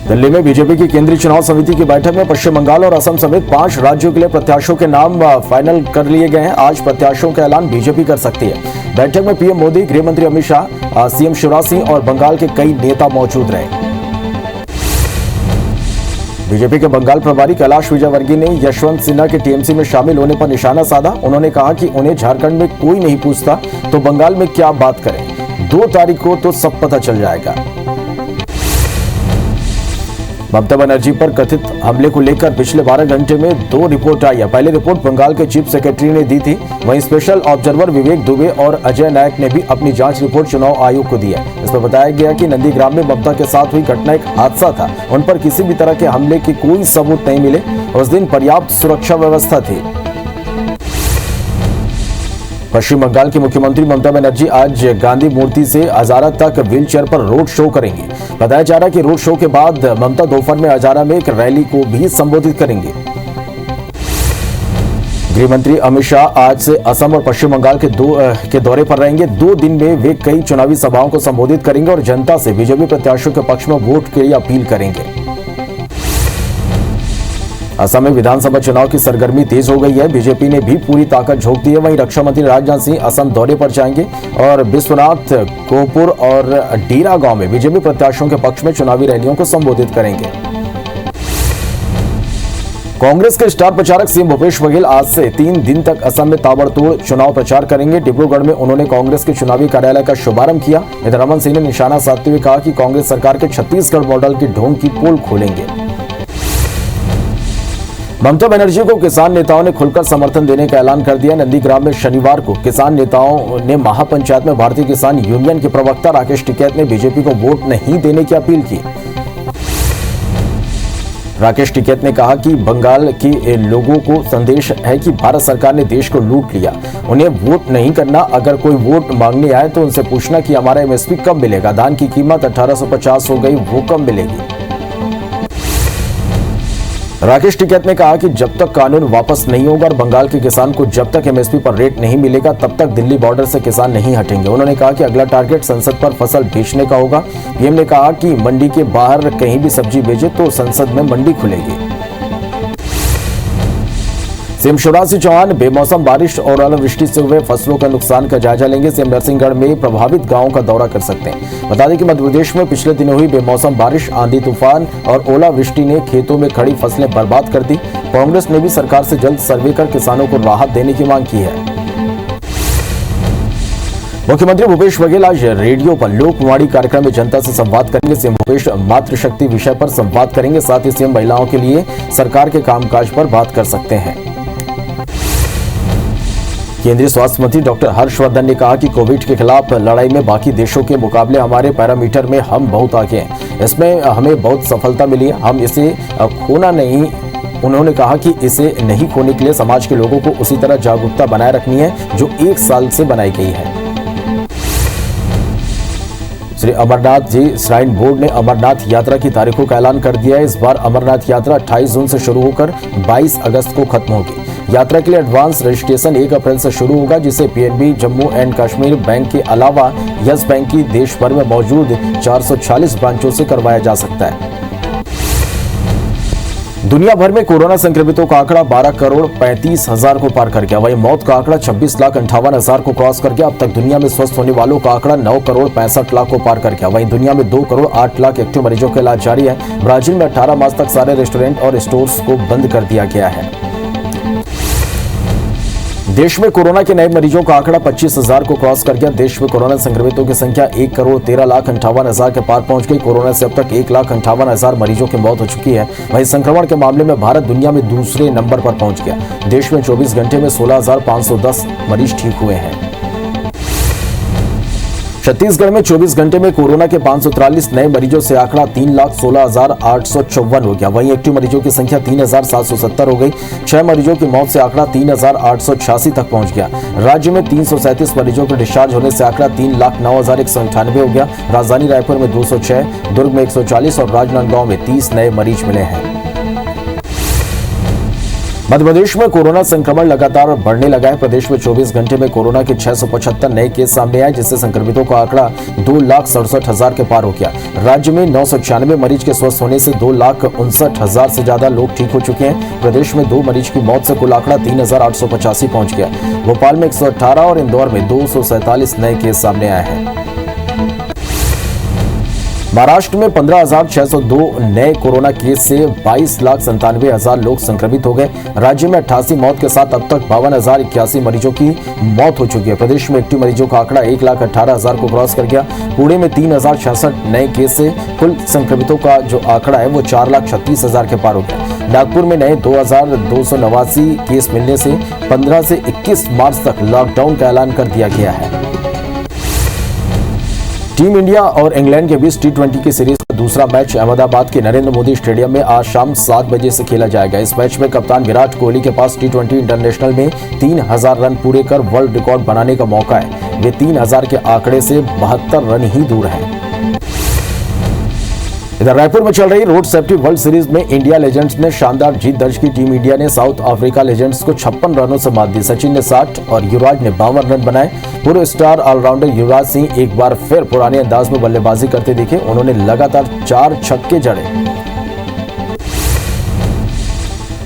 दिल्ली में बीजेपी की केंद्रीय चुनाव समिति की बैठक में पश्चिम बंगाल और असम समेत 5 राज्यों के लिए प्रत्याशियों के नाम फाइनल कर लिए गए हैं। आज प्रत्याशियों का ऐलान बीजेपी कर सकती है। बैठक में पीएम मोदी, गृह मंत्री अमित शाह, सीएम शिवराज सिंह और बंगाल के कई नेता मौजूद रहे। बीजेपी के बंगाल प्रभारी कैलाश विजयवर्गीय ने यशवंत सिन्हा के टीएमसी में शामिल होने पर निशाना साधा। उन्होंने कहा कि उन्हें झारखंड में कोई नहीं पूछता तो बंगाल में क्या बात करें, 2 तारीख को तो सब पता चल जाएगा। ममता बनर्जी पर कथित हमले को लेकर पिछले 12 घंटे में 2 रिपोर्ट आई है। पहली रिपोर्ट बंगाल के चीफ सेक्रेटरी ने दी थी, वहीं स्पेशल ऑब्जर्वर विवेक दुबे और अजय नायक ने भी अपनी जांच रिपोर्ट चुनाव आयोग को दी है। इसमें बताया गया कि नंदीग्राम में ममता के साथ हुई घटना एक हादसा था, उन पर किसी भी तरह के हमले के कोई सबूत नहीं मिले। उस दिन पर्याप्त सुरक्षा व्यवस्था थी। पश्चिम बंगाल की मुख्यमंत्री ममता बनर्जी आज गांधी मूर्ति से हजारा तक व्हीलचेयर पर रोड शो करेंगी। बताया जा रहा है कि रोड शो के बाद ममता दोपहर में हजारा में एक रैली को भी संबोधित करेंगे। गृह मंत्री अमित शाह आज से असम और पश्चिम बंगाल के दौरे पर रहेंगे। 2 दिन में वे कई चुनावी सभाओं को संबोधित करेंगे और जनता से बीजेपी प्रत्याशियों के पक्ष में वोट के लिए अपील करेंगे। असम में विधानसभा चुनाव की सरगर्मी तेज हो गई है। बीजेपी ने भी पूरी ताकत झोंक दी है। वहीं रक्षा मंत्री राजनाथ सिंह असम दौरे पर जाएंगे और विश्वनाथ गोहपुर और डीरा गांव में बीजेपी प्रत्याशियों के पक्ष में चुनावी रैलियों को संबोधित करेंगे। कांग्रेस के स्टार प्रचारक सीएम भूपेश बघेल आज से 3 दिन तक असम में ताबड़तोड़ चुनाव प्रचार करेंगे। डिब्रूगढ़ में उन्होंने कांग्रेस के चुनावी कार्यालय का शुभारंभ किया। इधर रमन सिंह ने निशाना साधते हुए कहा कि कांग्रेस सरकार के छत्तीसगढ़ मॉडल की ढोंग की पोल खोलेंगे। ममता बनर्जी को किसान नेताओं ने खुलकर समर्थन देने का ऐलान कर दिया। नंदीग्राम में शनिवार को किसान नेताओं ने महापंचायत में भारतीय किसान यूनियन के प्रवक्ता राकेश टिकैत ने बीजेपी को वोट नहीं देने की अपील की। राकेश टिकैत ने कहा कि बंगाल के लोगों को संदेश है कि भारत सरकार ने देश को लूट लिया, उन्हें वोट नहीं करना। अगर कोई वोट मांगने आए तो उनसे पूछना कि हमारा एमएसपी कब मिलेगा, धान की कीमत 1850 हो गई, वो कब मिलेगी। राकेश टिकैत ने कहा कि जब तक कानून वापस नहीं होगा और बंगाल के किसान को जब तक एमएसपी पर रेट नहीं मिलेगा तब तक दिल्ली बॉर्डर से किसान नहीं हटेंगे। उन्होंने कहा कि अगला टारगेट संसद पर फसल बेचने का होगा। पीएम ने कहा कि मंडी के बाहर कहीं भी सब्जी बेचे तो संसद में मंडी खुलेगी। सीएम शिवराज सिंह चौहान बेमौसम बारिश और ओलावृष्टि से हुए फसलों का नुकसान का जायजा लेंगे। सीएम नरसिंहगढ़ में प्रभावित गांवों का दौरा कर सकते हैं। बता दें कि मध्य प्रदेश में पिछले दिनों हुई बेमौसम बारिश, आंधी तूफान और ओलावृष्टि ने खेतों में खड़ी फसलें बर्बाद कर दी। कांग्रेस ने भी सरकार से जल्द सर्वे कर किसानों को राहत देने की मांग की है। मुख्यमंत्री भूपेश बघेल आज रेडियो पर लोकवाणी कार्यक्रम में जनता से संवाद करेंगे। सीएम भूपेश मातृशक्ति विषय पर संवाद करेंगे। साथ ही सीएम महिलाओं के लिए सरकार के कामकाज पर बात कर सकते हैं। केंद्रीय स्वास्थ्य मंत्री डॉक्टर हर्षवर्धन ने कहा कि कोविड के खिलाफ लड़ाई में बाकी देशों के मुकाबले हमारे पैरामीटर में हम बहुत आगे हैं। इसमें हमें बहुत सफलता मिली है, हम इसे खोना नहीं। उन्होंने कहा कि इसे नहीं खोने के लिए समाज के लोगों को उसी तरह जागरूकता बनाए रखनी है जो 1 साल से बनाई गई है। श्री अमरनाथ जी श्राइन बोर्ड ने अमरनाथ यात्रा की तारीखों का ऐलान कर दिया है। इस बार अमरनाथ यात्रा 28 जून से शुरू होकर 22 अगस्त को खत्म होगी। यात्रा के लिए एडवांस रजिस्ट्रेशन 1 अप्रैल से शुरू होगा, जिसे PNB Jammu and Kashmir bank के अलावा यस बैंक की देश भर में मौजूद 440 ब्रांचों से करवाया जा सकता है। दुनिया भर में कोरोना संक्रमितों का आंकड़ा 12 करोड़ 35 हजार को पार कर गया। वहीं मौत का आंकड़ा 26,58,000 को क्रॉस कर गया। अब तक दुनिया में स्वस्थ होने वालों का आंकड़ा 9 करोड़ 65 लाख को पार कर गया। वहीं दुनिया में 2 करोड़ 8 लाख एक्टिव मरीजों का इलाज जारी है। ब्राजील में 18 मार्च तक सारे रेस्टोरेंट और स्टोर्स को बंद कर दिया गया है। देश में कोरोना के नए मरीजों का आंकड़ा 25,000 को क्रॉस कर गया। देश में कोरोना संक्रमितों की संख्या 1 करोड़ 13,58,000 के पार पहुंच गई। कोरोना से अब तक 1,58,000 मरीजों की मौत हो चुकी है। वहीं संक्रमण के मामले में भारत दुनिया में दूसरे नंबर पर पहुंच गया। देश में 24 घंटे में 16,510 मरीज ठीक हुए हैं। छत्तीसगढ़ में 24 घंटे में कोरोना के 543 नए मरीजों से आंकड़ा 3,16,854 हो गया। वहीं एक्टिव मरीजों की संख्या 3,770 हो गई। 6 मरीजों की मौत से आंकड़ा 3,886 तक पहुंच गया। राज्य में 337 मरीजों के डिस्चार्ज होने से आंकड़ा 3,09,198 हो गया। राजधानी रायपुर में 206, दुर्ग में 140 और राजनांदगांव में 30 नए मरीज मिले हैं। मध्य प्रदेश में कोरोना संक्रमण लगातार बढ़ने लगा है। प्रदेश में 24 घंटे में कोरोना के 675 नए केस सामने आए, जिससे संक्रमितों का आंकड़ा 2,67,000 के पार हो गया। राज्य में 996 मरीज के स्वस्थ होने से 2,59,000 से ज्यादा लोग ठीक हो चुके हैं। प्रदेश में 2 मरीज की मौत से कुल आंकड़ा 3,885 पहुंच गया। भोपाल में 118 और इंदौर में 247 नए केस सामने आए हैं। महाराष्ट्र में 15,602 नए कोरोना केस से 22,97,000 लोग संक्रमित हो गए। राज्य में 88 मौत के साथ अब तक 52,081 मरीजों की मौत हो चुकी है। प्रदेश में एक्टिव मरीजों का आंकड़ा 1,18,000 को क्रॉस कर गया। पुणे में 3,066 नए केस से कुल संक्रमितों का जो आंकड़ा है वो 4,36,000 के पार हो गया। नागपुर में नए 2,289 केस मिलने से 15 से 21 मार्च तक लॉकडाउन का ऐलान कर दिया गया है। टीम इंडिया और इंग्लैंड के बीच T20 की सीरीज का दूसरा मैच अहमदाबाद के नरेंद्र मोदी स्टेडियम में आज शाम 7 बजे से खेला जाएगा। इस मैच में कप्तान विराट कोहली के पास T20 इंटरनेशनल में 3,000 रन पूरे कर वर्ल्ड रिकॉर्ड बनाने का मौका है। वे 3,000 के आंकड़े से 72 रन ही दूर हैं। इधर रायपुर में चल रही रोड सेफ्टी वर्ल्ड सीरीज में इंडिया लेजेंड्स ने शानदार जीत दर्ज की। टीम इंडिया ने साउथ अफ्रीका लेजेंड्स को 56 रनों से मात दी। सचिन ने 60 और युवराज ने 52 रन बनाए। पूर्व स्टार ऑलराउंडर युवराज सिंह एक बार फिर पुराने अंदाज में बल्लेबाजी करते दिखे। उन्होंने लगातार 4 छक्के जड़े।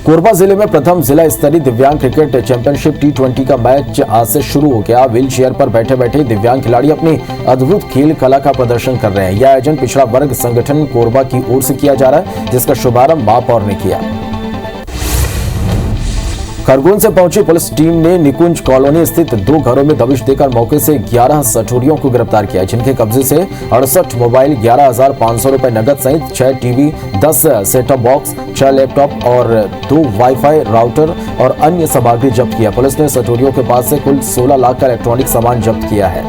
कोरबा जिले में प्रथम जिला स्तरीय दिव्यांग क्रिकेट चैंपियनशिप T20 का मैच आज से शुरू हो गया। व्हील चेयर पर बैठे बैठे दिव्यांग खिलाड़ी अपनी अद्भुत खेल कला का प्रदर्शन कर रहे हैं। यह आयोजन पिछड़ा वर्ग संगठन कोरबा की ओर से किया जा रहा है, जिसका शुभारंभ महापौर ने किया। खरगोन से पहुंची पुलिस टीम ने निकुंज कॉलोनी स्थित 2 घरों में दबिश देकर मौके से 11 सठोरियों को गिरफ्तार किया, जिनके कब्जे से 68 मोबाइल, 11,500 रुपए नकद सहित 6 टीवी, 10 सेटअप बॉक्स, 6 लैपटॉप और 2 वाईफाई राउटर और अन्य सामग्री जब्त किया। पुलिस ने सठोरियों के पास से कुल 16 लाख का इलेक्ट्रॉनिक सामान जब्त किया है।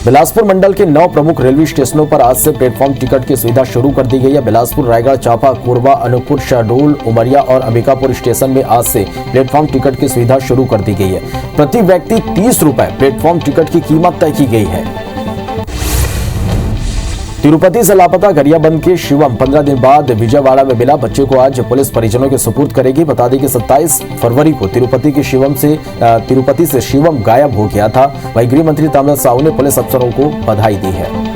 बिलासपुर मंडल के 9 प्रमुख रेलवे स्टेशनों पर आज से प्लेटफॉर्म टिकट की सुविधा शुरू कर दी गई है। बिलासपुर, रायगढ़, चांपा, कोरबा, अनूपपुर, शहडोल, उमरिया और अंबिकापुर स्टेशन में आज से प्लेटफॉर्म टिकट की सुविधा शुरू कर दी गई है। प्रति व्यक्ति 30 रुपए प्लेटफॉर्म टिकट की कीमत तय की गई है। तिरुपति से लापता गरियाबंद के शिवम 15 दिन बाद विजयवाड़ा में मिला। बच्चे को आज पुलिस परिजनों के सुपुर्द करेगी। बता दें कि 27 फरवरी को तिरुपति से शिवम गायब हो गया था। वहीं गृह मंत्री ताम्रध्वज साहू ने पुलिस अफसरों को बधाई दी है।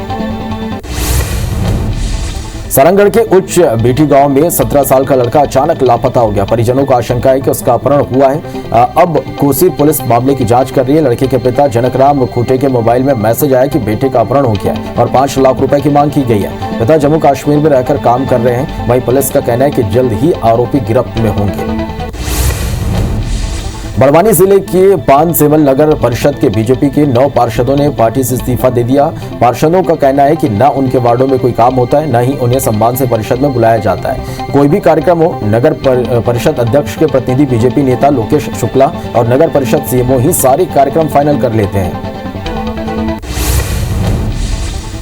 सारंगढ़ के उच्च बेटी गांव में 17 साल का लड़का अचानक लापता हो गया। परिजनों को आशंका है कि उसका अपहरण हुआ है। अब कोसी पुलिस मामले की जांच कर रही है। लड़के के पिता जनकराम खूटे के मोबाइल में मैसेज आया कि बेटे का अपहरण हो गया और 5 लाख रुपए की मांग की गई है। पिता जम्मू कश्मीर में रहकर काम कर रहे हैं। वहीं पुलिस का कहना है कि जल्द ही आरोपी गिरफ्त में होंगे। बड़वानी जिले के पान सेवल नगर परिषद के बीजेपी के 9 पार्षदों ने पार्टी से इस्तीफा दे दिया। पार्षदों का कहना है कि न उनके वार्डों में कोई काम होता है, न ही उन्हें सम्मान से परिषद में बुलाया जाता है। कोई भी कार्यक्रम हो, नगर परिषद अध्यक्ष के प्रतिनिधि बीजेपी नेता लोकेश शुक्ला और नगर परिषद सीएमओ ही सारे कार्यक्रम फाइनल कर लेते हैं।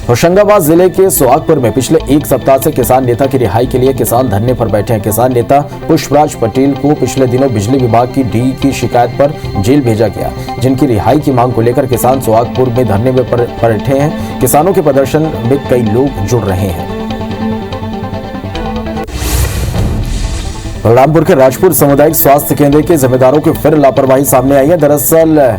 होशंगाबाद जिले के सोहागपुर में पिछले 1 सप्ताह से किसान नेता की रिहाई के लिए किसान धरने पर बैठे हैं। किसान नेता पुष्पराज पटेल को पिछले दिनों बिजली विभाग की डी की शिकायत पर जेल भेजा गया, जिनकी रिहाई की मांग को लेकर किसान सोहागपुर में धरने में बैठे हैं। किसानों के प्रदर्शन में कई लोग जुड़ रहे हैं। बलरामपुर के राजपुर सामुदायिक स्वास्थ्य केंद्र के जिम्मेदारों की फिर लापरवाही सामने आई है। दरअसल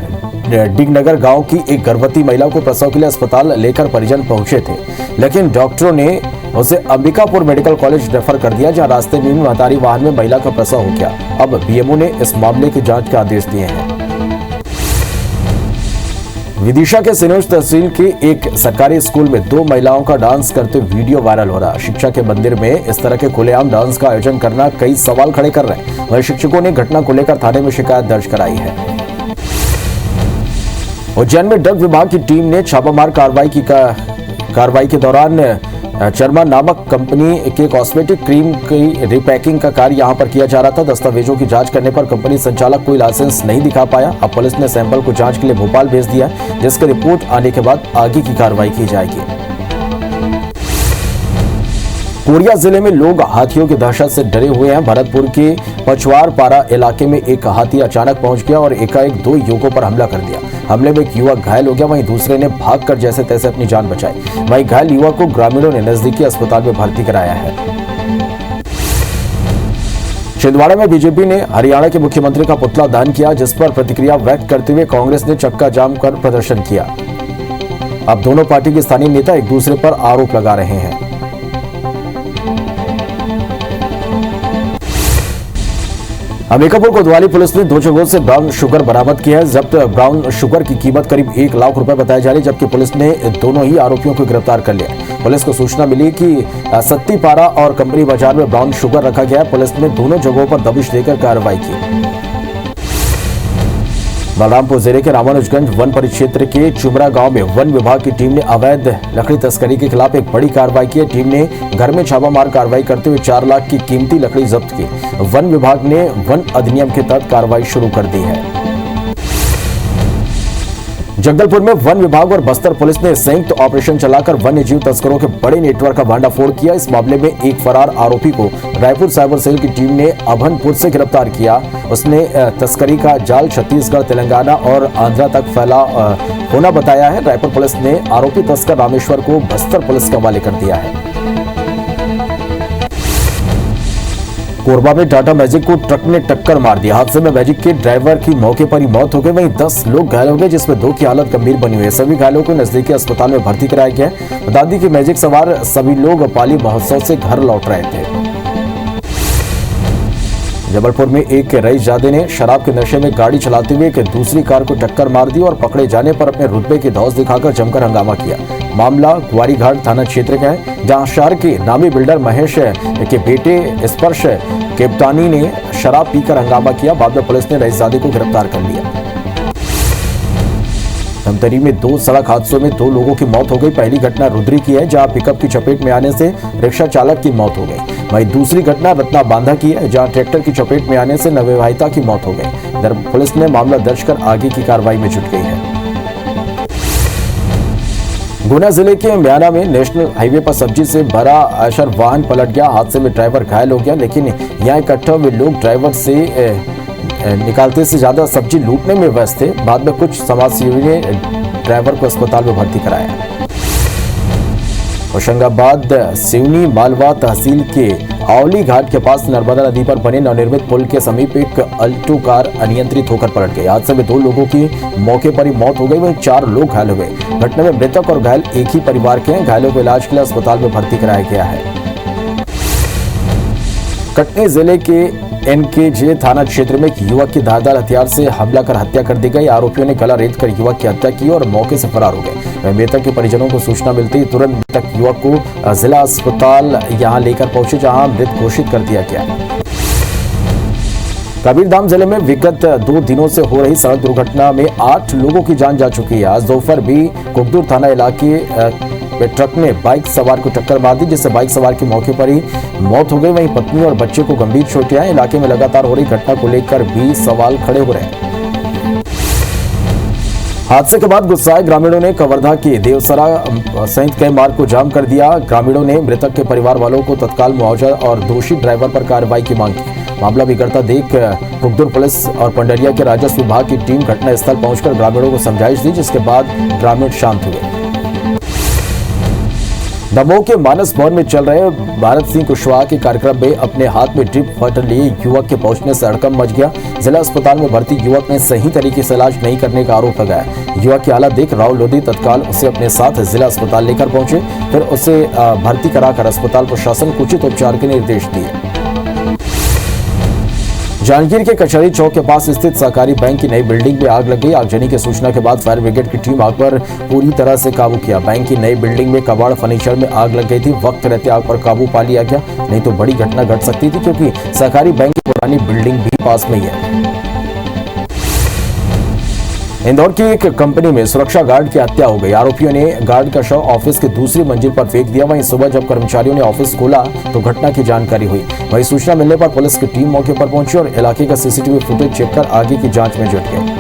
डिगनगर गांव की एक गर्भवती महिला को प्रसव के लिए अस्पताल लेकर परिजन पहुंचे थे, लेकिन डॉक्टरों ने उसे अंबिकापुर मेडिकल कॉलेज रेफर कर दिया, जहां रास्ते में महतारी वाहन में महिला का प्रसव हो गया। अब बीएमओ ने इस मामले की जांच के आदेश दिए हैं। विदिशा के सिनोज तहसील के एक सरकारी स्कूल में 2 महिलाओं का डांस करते वीडियो वायरल हो रहा है। शिक्षा के मंदिर में इस तरह के खुलेआम डांस का आयोजन करना कई सवाल खड़े कर रहे हैं। वहीं शिक्षकों ने घटना को लेकर थाने में शिकायत दर्ज कराई है। उज्जैन में ड्रग विभाग की टीम ने छापामार कार्रवाई के दौरान चरमा नामक कंपनी के कॉस्मेटिक क्रीम की रिपैकिंग का कार्य यहां पर किया जा रहा था। दस्तावेजों की जांच करने पर कंपनी संचालक कोई लाइसेंस नहीं दिखा पाया। अब पुलिस ने सैंपल को जांच के लिए भोपाल भेज दिया, जिसकी रिपोर्ट आने के बाद आगे की कार्रवाई की जाएगी। कोरिया जिले में लोग हाथियों की दहशत से डरे हुए हैं। भरतपुर के पचवारपारा इलाके में एक हाथी अचानक पहुंच गया और एकाएक 2 युवकों पर हमला कर दिया। हमले में एक युवक घायल हो गया, वहीं दूसरे ने भागकर जैसे तैसे अपनी जान बचाई। वहीं घायल युवक को ग्रामीणों ने नजदीकी अस्पताल में भर्ती कराया है। छिंदवाड़ा में बीजेपी ने हरियाणा के मुख्यमंत्री का पुतला दहन किया, जिस पर प्रतिक्रिया व्यक्त करते हुए कांग्रेस ने चक्का जाम कर प्रदर्शन किया। अब दोनों पार्टी के स्थानीय नेता एक दूसरे पर आरोप लगा रहे हैं। अंबिकापुर कोतवाली पुलिस ने 2 जगहों से ब्राउन शुगर बरामद किया है। जब्त ब्राउन शुगर की कीमत करीब 1 लाख रुपए बताई जा रही है, जबकि पुलिस ने दोनों ही आरोपियों को गिरफ्तार कर लिया। पुलिस को सूचना मिली कि सत्तीपारा और कंपनी बाजार में ब्राउन शुगर रखा गया। पुलिस ने दोनों जगहों पर दबिश देकर कार्रवाई की। बलरामपुर जिले के रामानुजगंज वन परिक्षेत्र के चुमरा गांव में वन विभाग की टीम ने अवैध लकड़ी तस्करी के खिलाफ एक बड़ी कार्रवाई की है। टीम ने घर में छापामार कार्रवाई करते हुए 4 लाख की कीमती लकड़ी जब्त की। वन विभाग ने वन अधिनियम के तहत कार्रवाई शुरू कर दी है। जगदलपुर में वन विभाग और बस्तर पुलिस ने संयुक्त ऑपरेशन चलाकर वन्य जीव तस्करों के बड़े नेटवर्क का भांडाफोड़ किया। इस मामले में एक फरार आरोपी को रायपुर साइबर सेल की टीम ने अभनपुर से गिरफ्तार किया। उसने तस्करी का जाल छत्तीसगढ़, तेलंगाना और आंध्र तक फैला होना बताया है। रायपुर पुलिस ने आरोपी तस्कर रामेश्वर को बस्तर पुलिस के हवाले कर दिया है। कोरबा में टाटा मैजिक को ट्रक ने टक्कर मार दिया। हादसे में मैजिक के ड्राइवर की मौके पर ही मौत हो गई, वहीं 10 लोग घायल हो गए, जिसमें 2 की हालत गंभीर बनी हुई है। सभी घायलों को नजदीकी अस्पताल में भर्ती कराया गया है। बता दें कि मैजिक सवार सभी लोग पाली महोत्सव से घर लौट रहे थे। जबलपुर में एक रईसजादे ने शराब के नशे में गाड़ी चलाते हुए एक दूसरी कार को टक्कर मार दी और पकड़े जाने पर अपने रुतबे की धौंस दिखाकर जमकर हंगामा किया। मामला ग्वारीघाट थाना क्षेत्र का है, जहां शहर के नामी बिल्डर महेश के बेटे स्पर्श केपटानी ने शराब पीकर हंगामा किया। बाद में पुलिस ने रईसजादे को गिरफ्तार कर लिया। धमतरी में 2 सड़क हादसों में 2 लोगों की मौत हो गई। पहली घटना रुद्री की है, जहां पिकअप की चपेट में आने से रिक्शा चालक की मौत हो गई। वहीं दूसरी घटना रत्ना बांधा की है, जहां ट्रैक्टर की चपेट में आने से नवविवाहिता की मौत हो गई। पुलिस ने मामला दर्ज कर आगे की कार्रवाई में जुट गई है। गुना जिले के म्याना में नेशनल हाईवे पर सब्जी से भरा आयशर वाहन पलट गया। हादसे में ड्राइवर घायल हो गया, लेकिन यहाँ इकट्ठा हुए लोग ड्राइवर से निकालते से ज्यादा सब्जी लूटने में व्यस्त थे। बाद में कुछ समाजसेवी ने ड्राइवर को अस्पताल में भर्ती कराया। होशंगाबाद सिवनी मालवा तहसील के आवली घाट के पास नर्मदा नदी पर बने नवनिर्मित पुल के समीप एक अल्टो कार अनियंत्रित होकर पलट गई। हादसे में 2 लोगों की मौके पर ही मौत हो गई, वहीं 4 लोग घायल हुए। घटना में मृतक और घायल एक ही परिवार के हैं। घायलों को इलाज के लिए अस्पताल में भर्ती कराया गया है। कटनी जिले के एनकेजे थाना क्षेत्र में एक युवक की धारदार हथियार से हमला कर हत्या कर दी गई। आरोपियों ने गला रेत कर युवक की हत्या की और मौके से फरार हो गए। मृतक के परिजनों को सूचना मिलते ही तुरंत मृतक युवक को जिला अस्पताल यहां लेकर पहुंचे, जहां मृत घोषित कर दिया गया। कबीरधाम जिले में विगत 2 दिनों से हो रही सड़क दुर्घटना में 8 लोगों की जान जा चुकी है। आज दोपहर भी कुकदुर थाना इलाके ट्रक ने बाइक सवार को टक्कर मार दी, जिससे बाइक सवार की मौके पर ही मौत हो गई। वहीं पत्नी और बच्चे को गंभीर चोटें आई। इलाके में लगातार हो रही घटना को लेकर भी सवाल खड़े हो रहे हैं। हादसे के बाद गुस्साए ग्रामीणों ने कवर्धा के देवसरा सहित कई मार्ग को जाम कर दिया। ग्रामीणों ने मृतक के परिवार वालों को तत्काल मुआवजा और दोषी ड्राइवर पर कार्रवाई की मांग की। मामला बिगड़ता देख कुकदुर पुलिस और पंडरिया के राजस्व विभाग की टीम घटनास्थल पहुंचकर ग्रामीणों को समझाइश दी, जिसके बाद ग्रामीण शांत हुए। दमोह के मानस भवन में चल रहे भारत सिंह कुशवाहा के कार्यक्रम में अपने हाथ में ड्रिप वाटर लिए युवक के पहुंचने से हड़कंप मच गया। जिला अस्पताल में भर्ती युवक ने सही तरीके से इलाज नहीं करने का आरोप लगाया। युवक की हालत देख राहुल लोधी तत्काल उसे अपने साथ जिला अस्पताल लेकर पहुंचे, फिर उसे भर्ती कराकर अस्पताल प्रशासन को उचित उपचार के निर्देश दिए। जांजगीर के कचहरी चौक के पास स्थित सहकारी बैंक की नई बिल्डिंग में आग लग गई। आगजनी की सूचना के बाद फायर ब्रिगेड की टीम आग पर पूरी तरह से काबू किया। बैंक की नई बिल्डिंग में कबाड़ फर्नीचर में आग लग गई थी। वक्त रहते आग पर काबू पा लिया गया, नहीं तो बड़ी घटना घट सकती थी, क्योंकि सहकारी बैंक की पुरानी बिल्डिंग भी पास में ही है। इंदौर की एक कंपनी में सुरक्षा गार्ड की हत्या हो गई। आरोपियों ने गार्ड का शव ऑफिस की दूसरी मंजिल पर फेंक दिया। वहीं सुबह जब कर्मचारियों ने ऑफिस खोला तो घटना की जानकारी हुई। वहीं सूचना मिलने पर पुलिस की टीम मौके पर पहुंची और इलाके का सीसीटीवी फुटेज चेक कर आगे की जांच में जुट गई।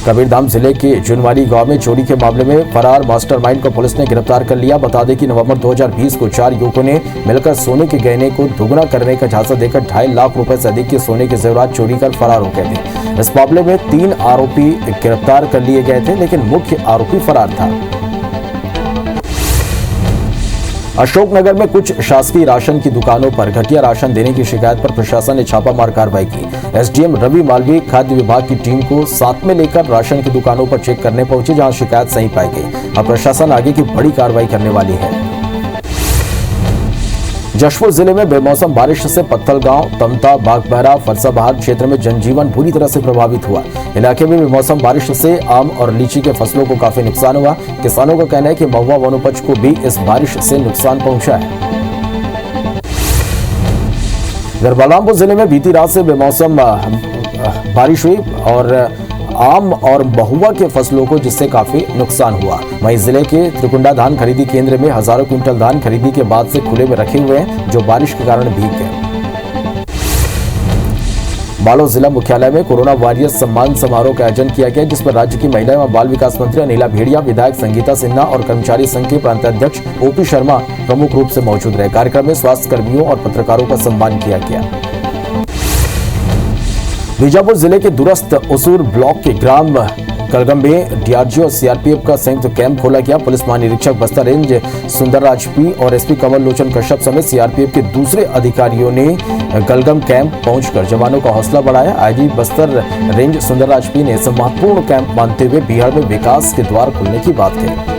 कबीरधाम जिले के जुनवारी गांव में चोरी के मामले में फरार मास्टरमाइंड को पुलिस ने गिरफ्तार कर लिया। बता दें कि नवंबर 2020 को 4 युवकों ने मिलकर सोने के गहने को दोगुना करने का झांसा देकर 2.5 लाख रुपए से अधिक के सोने के जेवरात चोरी कर फरार हो गए थे। इस मामले में 3 आरोपी गिरफ्तार कर लिए गए थे, लेकिन मुख्य आरोपी फरार था। अशोकनगर में कुछ शासकीय राशन की दुकानों पर घटिया राशन देने की शिकायत पर प्रशासन ने छापामार कार्रवाई की। एसडीएम रवि मालवीय खाद्य विभाग की टीम को साथ में लेकर राशन की दुकानों पर चेक करने पहुंचे, जहां शिकायत सही पाई गई। अब प्रशासन आगे की बड़ी कार्रवाई करने वाली है। जशपुर जिले में बेमौसम बारिश से पत्थलगांव, तमता, बागबहरा, फरसाबहार क्षेत्र में जनजीवन बुरी तरह से प्रभावित हुआ। इलाके में बेमौसम बारिश से आम और लीची के फसलों को काफी नुकसान हुआ। किसानों का कहना है कि महुआ वनोपज को भी इस बारिश से नुकसान पहुंचा है। इधर बलरामपुर जिले में बीती रात से बेमौसम बारिश हुई और आम और महुआ के फसलों को जिससे काफी नुकसान हुआ। वहीं जिले के त्रिकुंडा धान खरीदी केंद्र में हजारों क्विंटल धान खरीदी के बाद से खुले में रखे हुए हैं, जो बारिश के कारण भीग गए। बालोद जिला मुख्यालय में कोरोना वॉरियर सम्मान समारोह का आयोजन किया गया, जिसमें राज्य की महिला एवं बाल विकास मंत्री अनिला भेड़िया, विधायक संगीता सिन्हा और कर्मचारी संघ के प्रांताध्यक्ष ओपी शर्मा प्रमुख रूप से मौजूद रहे। कार्यक्रम में स्वास्थ्य कर्मियों और पत्रकारों का सम्मान किया गया। बीजापुर जिले के दूरस्थ उसूर ब्लॉक के ग्राम कलगम में डीआरजी और सीआरपीएफ का संयुक्त कैंप खोला गया। पुलिस महानिरीक्षक बस्तर रेंज सुंदरराज पी और एसपी कमल लोचन कश्यप समेत सीआरपीएफ के दूसरे अधिकारियों ने कलगम कैंप पहुंचकर जवानों का हौसला बढ़ाया। IG Bastar range Sundarraj P ने इसे महत्वपूर्ण कैंप मानते हुए बिहार में विकास के द्वार खुलने की बात कही।